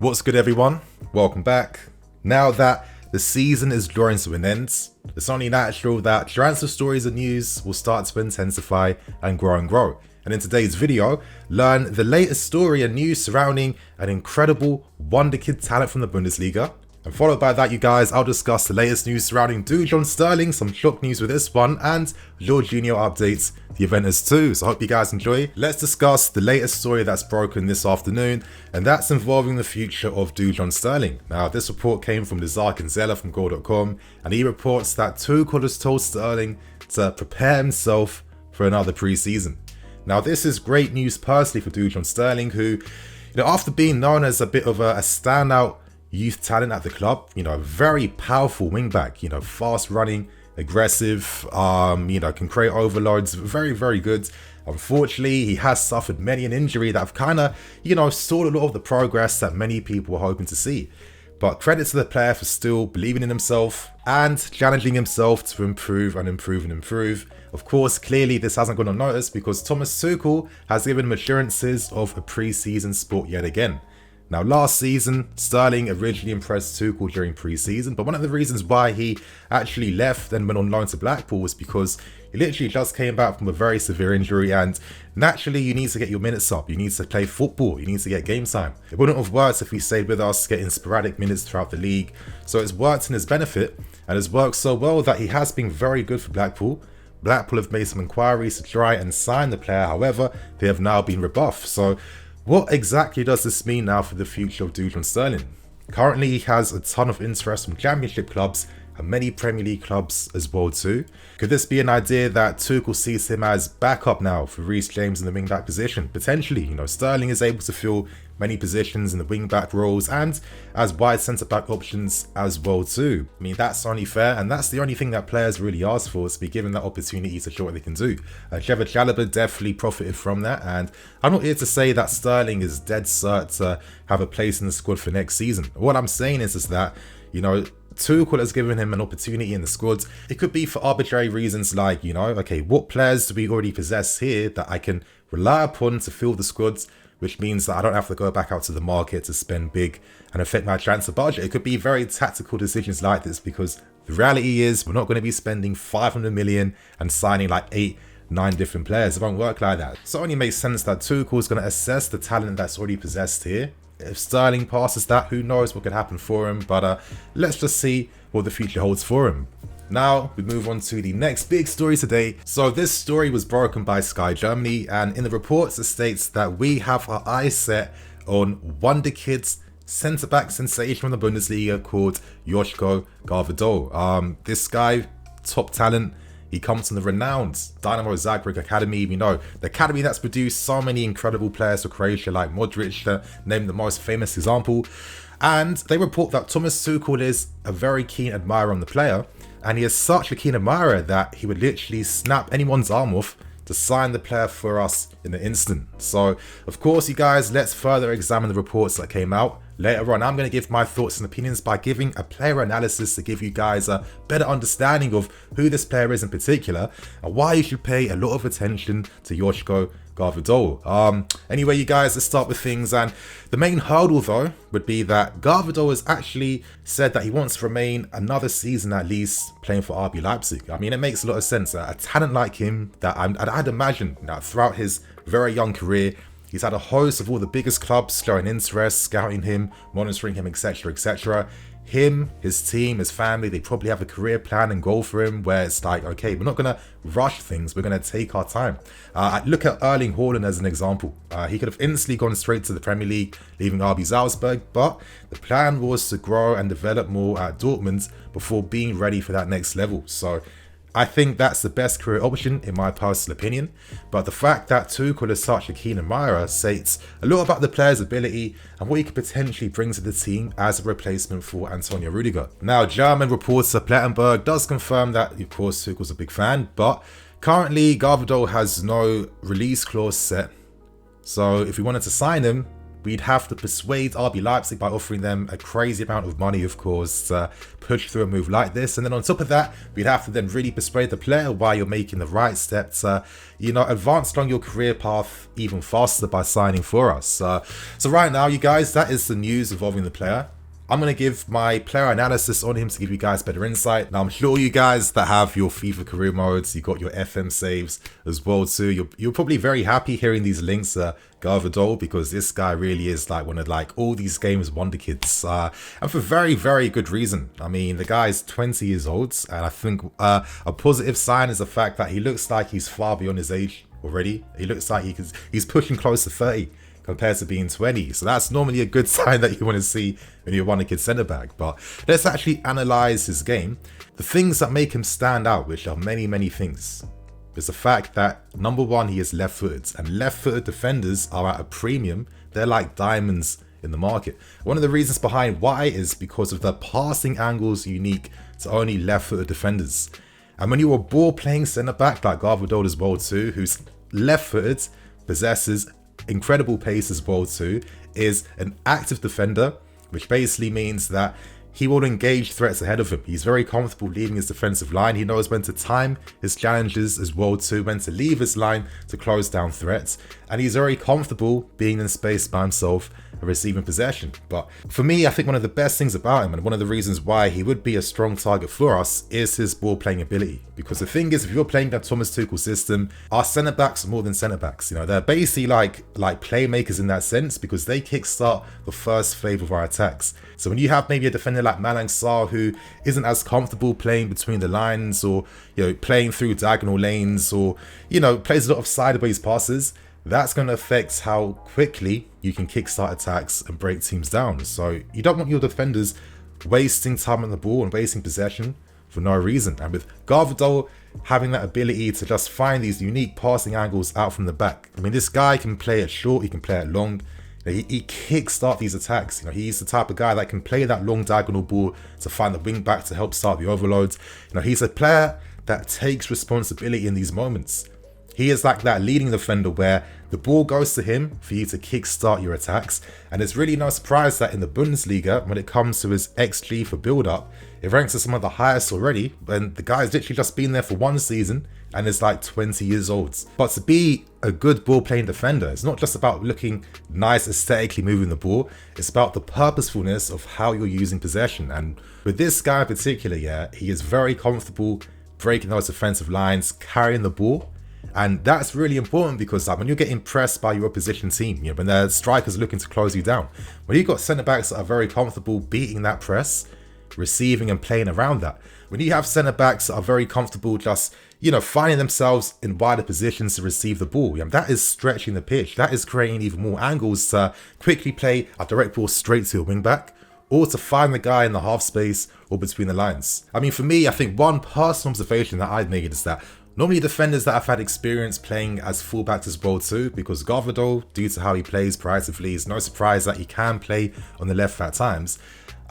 What's good, everyone? Welcome back. Now that the season is drawing to an end, it's only natural that transfer stories and news will start to intensify and grow. And in today's video, learn the latest story and news surrounding an incredible Wonderkid talent from the Bundesliga. And followed by that, you guys, I'll discuss the latest news surrounding Dujon Sterling, some shock news with this one, and Jorginho updates the Juventus too. So I hope you guys enjoy. Let's discuss the latest story that's broken this afternoon, and that's involving the future of Dujon Sterling. Now, this report came from Lizak and Zella from goal.com, and he reports that Tuchel has told Sterling to prepare himself for another pre-season. Now, this is great news personally for Dujon Sterling, who, after being known as a bit of a standout youth talent at the club, very powerful wingback, fast running, aggressive, can create overloads, very good. Unfortunately, he has suffered many an injury that have kind of, stalled a lot of the progress that many people were hoping to see. But credit to the player for still believing in himself and challenging himself to improve. Of course, clearly this hasn't gone unnoticed because Thomas Tuchel has given him assurances of a pre-season spot yet again. Now, last season, Sterling originally impressed Tuchel during pre-season, but one of the reasons why he actually left and went on loan to Blackpool was because he literally just came back from a very severe injury, and naturally you need to get your minutes up, you need to play football, you need to get game time. It wouldn't have worked if he stayed with us getting sporadic minutes throughout the league, so it's worked in his benefit, and it's worked so well that he has been very good for Blackpool. Blackpool have made some inquiries to try and sign the player, however, they have now been rebuffed. So what exactly does this mean now for the future of Dujon Sterling? Currently, he has a ton of interest from Championship clubs and many Premier League clubs as well too. Could this be an idea that Tuchel sees him as backup now for Reece James in the wing-back position? Potentially, Sterling is able to fill many positions in the wing-back roles and as wide centre-back options as well too. I mean, that's only fair, and that's the only thing that players really ask for, is to be given that opportunity to show what they can do. Trevor Chalobah definitely profited from that, and I'm not here to say that Sterling is dead cert to have a place in the squad for next season. What I'm saying is that, Tuchel has given him an opportunity in the squad. It could be for arbitrary reasons like, okay, what players do we already possess here that I can rely upon to fill the squad, which means that I don't have to go back out to the market to spend big and affect my transfer budget. It could be very tactical decisions like this, because the reality is we're not going to be spending 500 million and signing like 8-9 different players. It won't work like that. So it only makes sense that Tuchel is going to assess the talent that's already possessed here. If Sterling passes that, who knows what could happen for him, but let's just see what the future holds for him. Now, we move on to the next big story today. So this story was broken by Sky Germany, and in the reports it states that we have our eyes set on Wonderkid's centre-back sensation from the Bundesliga called Josko Gvardiol. This guy, top talent. He comes from the renowned Dynamo Zagreb Academy. We know the academy that's produced so many incredible players for Croatia, like Modric, to name the most famous example. And they report that Thomas Tuchel is a very keen admirer on the player, and he is such a keen admirer that he would literally snap anyone's arm off to sign the player for us in an instant. So, of course, you guys, let's further examine the reports that came out. Later on, I'm going to give my thoughts and opinions by giving a player analysis to give you guys a better understanding of who this player is in particular and why you should pay a lot of attention to Josko Gvardiol. Anyway, you guys, let's start with things. And the main hurdle, though, would be that Gvardiol has actually said that he wants to remain another season at least playing for RB Leipzig. I mean, it makes a lot of sense. A talent like him that I'd imagine throughout his very young career, he's had a host of all the biggest clubs showing interest, scouting him, monitoring him, etc. Him, his team, his family, they probably have a career plan and goal for him where it's like, okay, we're not going to rush things, we're going to take our time. Look at Erling Haaland as an example. He could have instantly gone straight to the Premier League, leaving RB Salzburg, but the plan was to grow and develop more at Dortmund before being ready for that next level. So I think that's the best career option in my personal opinion, but the fact that Tuchel is such a keen admirer says a lot about the player's ability and what he could potentially bring to the team as a replacement for Antonio Rudiger. Now, German reporter Plettenberg does confirm that, of course, Tuchel's a big fan, but currently Gvardiol has no release clause set, so if we wanted to sign him, we'd have to persuade RB Leipzig by offering them a crazy amount of money, of course, to push through a move like this. And then on top of that, we'd have to then really persuade the player why you're making the right step to, you know, advance along your career path even faster by signing for us. So right now, you guys, that is the news involving the player. I'm going to give my player analysis on him to give you guys better insight. Now, I'm sure you guys that have your FIFA career modes, you got your FM saves as well too. You're probably very happy hearing these links to Gvardiol, because this guy really is like one of like all these games Wonderkids, and for very, very good reason. I mean, the guy's 20 years old, and I think a positive sign is the fact that he looks like he's far beyond his age already. He looks like he's pushing close to 30. Compared to being 20. So that's normally a good sign that you want to see when you're Wonderkid centre back. But let's actually analyse his game. The things that make him stand out, which are many, many things, is the fact that number one, he is left-footed, and left-footed defenders are at a premium. They're like diamonds in the market. One of the reasons behind why is because of the passing angles unique to only left-footed defenders. And when you're a ball-playing centre-back like Gvardiol as well too, who's left-footed, possesses incredible pace as well too, is an active defender, which basically means that he will engage threats ahead of him. He's very comfortable leaving his defensive line. He knows when to time his challenges as well too, when to leave his line to close down threats, and he's very comfortable being in space by himself and receiving possession. But for me, I think one of the best things about him, and one of the reasons why he would be a strong target for us, is his ball playing ability. Because the thing is, if you're playing that Thomas Tuchel system, our centre backs are more than centre backs. You know, they're basically like playmakers in that sense, because they kickstart the first wave of our attacks. So when you have maybe a defender like Malang Sarr who isn't as comfortable playing between the lines, or, you know, playing through diagonal lanes, or, you know, plays a lot of sideways passes, that's going to affect how quickly you can kickstart attacks and break teams down. So you don't want your defenders wasting time on the ball and wasting possession for no reason. And with Gvardiol having that ability to just find these unique passing angles out from the back, I mean, this guy can play it short, he can play it long. He kickstart these attacks. You know, he's the type of guy that can play that long diagonal ball to find the wing back to help start the overloads. You know, he's a player that takes responsibility in these moments. He is like that leading defender where the ball goes to him for you to kickstart your attacks. And it's really no surprise that in the Bundesliga, when it comes to his XG for build-up, it ranks as some of the highest already. And the guy's literally just been there for one season and is like 20 years old. But to be a good ball-playing defender, it's not just about looking nice aesthetically moving the ball. It's about the purposefulness of how you're using possession. And with this guy in particular, yeah, he is very comfortable breaking those defensive lines, carrying the ball. And that's really important, because like, when you're getting pressed by your opposition team, you know, when their strikers looking to close you down, when you've got centre-backs that are very comfortable beating that press, receiving and playing around that, when you have centre-backs that are very comfortable just, you know, finding themselves in wider positions to receive the ball, you know, that is stretching the pitch. That is creating even more angles to quickly play a direct ball straight to your wing-back, or to find the guy in the half space or between the lines. I mean, for me, I think one personal observation that I've made is that normally defenders that have had experience playing as fullbacks as well too, because Gvardiol, due to how he plays proactively, it's no surprise that he can play on the left at times.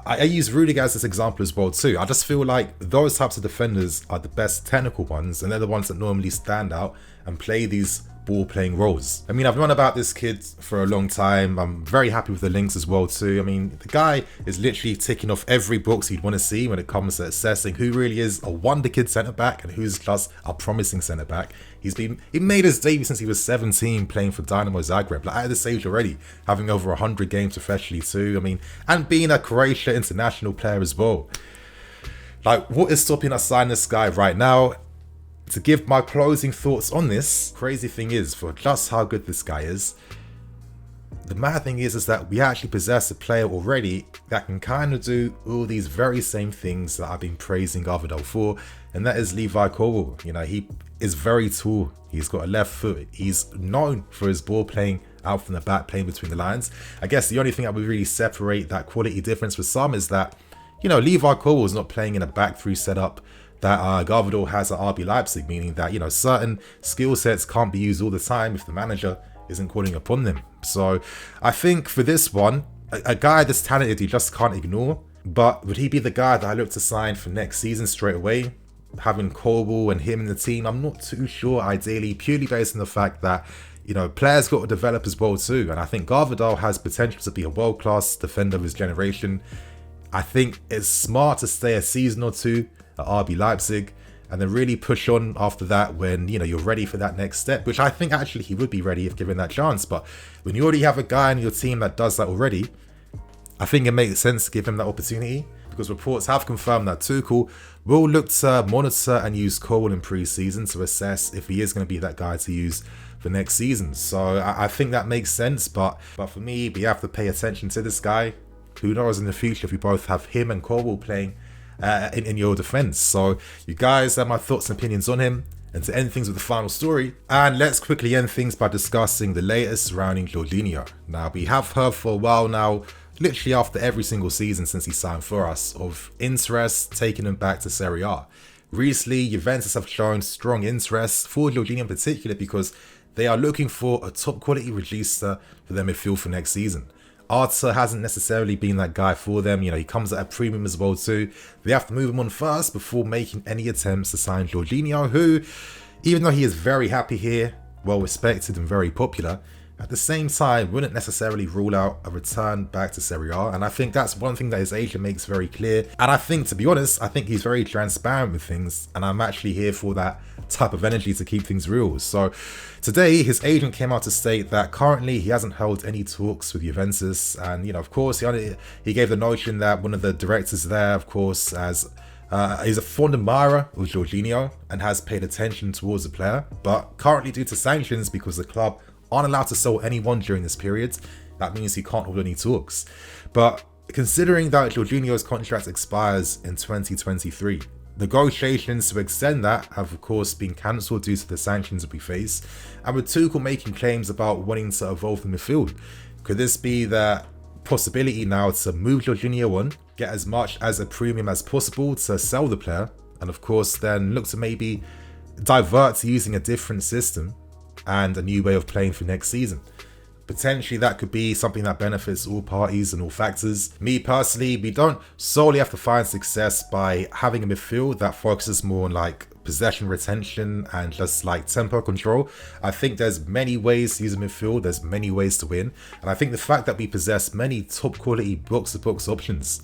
I use Rudiger as this example as well too. I just feel like those types of defenders are the best technical ones, and they're the ones that normally stand out and play these ball playing roles. I mean, I've known about this kid for a long time. I'm very happy with the links as well too. I mean, the guy is literally ticking off every box you'd want to see when it comes to assessing who really is a Wonderkid centre back and who's just a promising centre back. He made his debut since he was 17 playing for Dynamo Zagreb, like at this age already, having over 100 games professionally too. I mean, and being a Croatia international player as well. Like, what is stopping us signing this guy right now? To give my closing thoughts on this, crazy thing is, for just how good this guy is, the mad thing is that we actually possess a player already that can kind of do all these very same things that I've been praising Gvardiol for, and that is Levi Colwill. You know, he is very tall, he's got a left foot, he's known for his ball playing out from the back, playing between the lines. I guess the only thing that would really separate that quality difference with some is that, you know, Levi Colwill is not playing in a back three setup that Gvardiol has at RB Leipzig, meaning that, you know, certain skill sets can't be used all the time if the manager isn't calling upon them. So I think for this one, a guy this talented, you just can't ignore. But would he be the guy that I look to sign for next season straight away? Having Colwill and him in the team, I'm not too sure ideally, purely based on the fact that, you know, players got to develop as well too. And I think Gvardiol has potential to be a world-class defender of his generation. I think it's smart to stay a season or two at RB Leipzig and then really push on after that when, you know, you're ready for that next step, which I think actually he would be ready if given that chance. But when you already have a guy in your team that does that already, I think it makes sense to give him that opportunity, because reports have confirmed that Tuchel will look to monitor and use Cole in pre-season to assess if he is going to be that guy to use for next season. So I think that makes sense, but for me, we have to pay attention to this guy. Who knows in the future if we both have him and Cole playing in your defense. So you guys have my thoughts and opinions on him. And to end things with the final story, and let's quickly end things by discussing the latest surrounding Jorginho. Now, we have heard for a while now, literally after every single season since he signed for us, of interest taking him back to Serie A. Recently, Juventus have shown strong interest for Jorginho in particular because they are looking for a top quality reducer for their midfield for next season. Arthur hasn't necessarily been that guy for them. You know, he comes at a premium as well too. They have to move him on first before making any attempts to sign Jorginho, who, even though he is very happy here, well respected and very popular, at the same time wouldn't necessarily rule out a return back to Serie A. And I think that's one thing that his agent makes very clear. And I think, to be honest, I think he's very transparent with things, and I'm actually here for that type of energy to keep things real. So today his agent came out to state that currently he hasn't held any talks with Juventus, and, you know, of course he gave the notion that one of the directors there, of course, is a fond admirer of Jorginho and has paid attention towards the player, but currently due to sanctions, because the club aren't allowed to sell anyone during this period, that means he can't hold any talks. But considering that Jorginho's contract expires in 2023, negotiations to extend that have of course been cancelled due to the sanctions that we face, and with Tuchel making claims about wanting to evolve the midfield, could this be the possibility now to move Jorginho on, get as much as a premium as possible to sell the player, and of course then look to maybe divert to using a different system and a new way of playing for next season? Potentially that could be something that benefits all parties and all factors. Me personally, we don't solely have to find success by having a midfield that focuses more on like possession retention and just like tempo control. I think there's many ways to use a midfield, there's many ways to win, and I think the fact that we possess many top quality box-to-box options,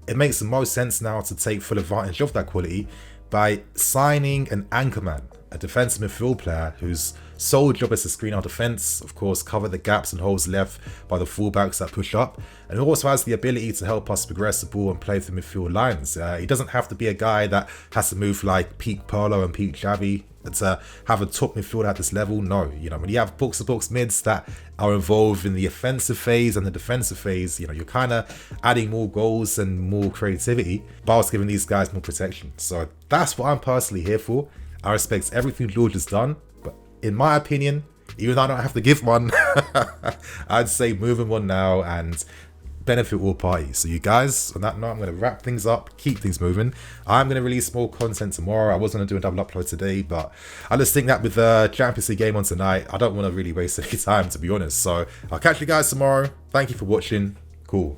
it makes the most sense now to take full advantage of that quality by signing an anchorman, a defensive midfield player whose sole job is to screen our defence, of course cover the gaps and holes left by the fullbacks that push up, and who also has the ability to help us progress the ball and play through midfield lines. He doesn't have to be a guy that has to move like peak Pirlo and peak Xavi to have a top midfielder at this level. No, you know, when you have box-to-box mids that are involved in the offensive phase and the defensive phase, you know, you're kind of adding more goals and more creativity whilst giving these guys more protection. So that's what I'm personally here for. I respect everything George has done, but in my opinion, even though I don't have to give one, I'd say move him on now and benefit all parties. So you guys, on that note, I'm going to wrap things up, keep things moving. I'm going to release more content tomorrow. I was going to do a double upload today, but I just think that with the Champions League game on tonight, I don't want to really waste any time, to be honest. So I'll catch you guys tomorrow. Thank you for watching. Cool.